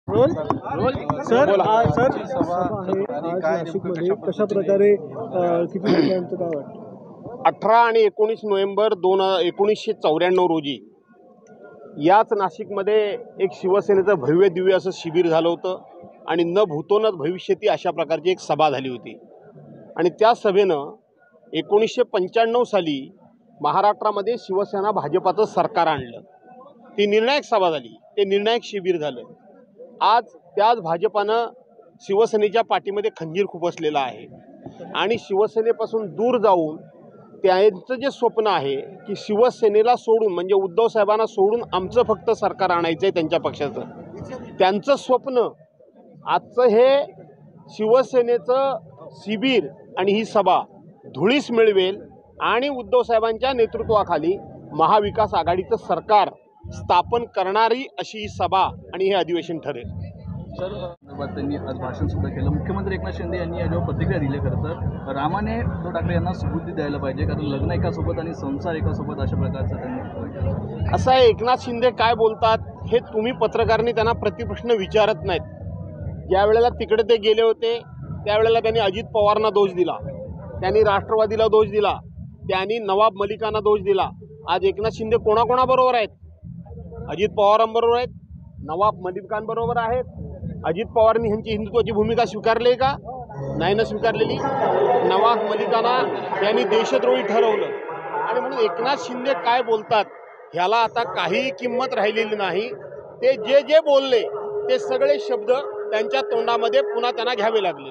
Sir आज सभा आहे आज नाशिकमध्ये कशा प्रकारे किती लोकांचं काय वाटतं? 18 आणि 19 नोव्हेंबर 1994 रोजी याच नाशिकमध्ये एक शिवसेनेचं भव्य दिव्य असं शिबिर झालं होतं आणि न भूतो न भविष्यती अशा प्रकारची एक सभा झाली होती. आणि त्या सभेनं 1995 साली महाराष्ट्रामध्ये शिवसेना भाजपाचं सरकार आणलं. ती निर्णायक सभा झाली, ते निर्णायक शिबिर झालं. आज त्याच भाजपानं शिवसेनेच्या पाठीमध्ये खंजीर खुपसलेला आहे आणि शिवसेनेपासून दूर जाऊन त्यांचं जे स्वप्न आहे की शिवसेनेला सोडून म्हणजे उद्धव साहेबांना सोडून आमचं फक्त सरकार आणायचं आहे त्यांच्या पक्षाचं, त्यांचं स्वप्न आजचं हे शिवसेनेचं शिबिर आणि ही सभा धुळीस मिळवेल आणि उद्धव साहेबांच्या नेतृत्वाखाली महाविकास आघाडीचं सरकार स्थापन करणारी अशी ही सभा आणि हे अधिवेशन ठरेल. सर त्यांनी आज भाषण सुद्धा केलं. मुख्यमंत्री एकनाथ शिंदे यांनी याच्यावर प्रतिक्रिया दिली. खरं तर रामाने उद्धव ठाकरे यांना सुबुद्धी द्यायला पाहिजे, कारण लग्न एकासोबत आणि संसार एकासोबत अशा प्रकारचं त्यांनी असं आहे. एकनाथ शिंदे काय बोलतात हे तुम्ही पत्रकारांनी त्यांना प्रतिप्रश्न विचारत नाहीत. ज्या वेळेला तिकडे ते गेले होते त्यावेळेला त्यांनी अजित पवारांना दोष दिला, त्यांनी राष्ट्रवादीला दोष दिला, त्यांनी नवाब मलिकांना दोष दिला. आज एकनाथ शिंदे कोणाकोणाबरोबर आहेत? अजित पवारांबरोबर आहेत, नवाब मलिकांबरोबर आहेत. अजित पवारांनी ह्यांची हिंदुत्वाची भूमिका स्वीकारली का? नाही ना स्वीकारलेली. नवाब मलिकांना त्यांनी देशद्रोही ठरवलं. आणि म्हणून एकनाथ शिंदे काय बोलतात ह्याला आता काही किंमत राहिलेली नाही. ते जे जे बोलले ते सगळे शब्द त्यांच्या तोंडामध्ये पुन्हा त्यांना घ्यावे लागले.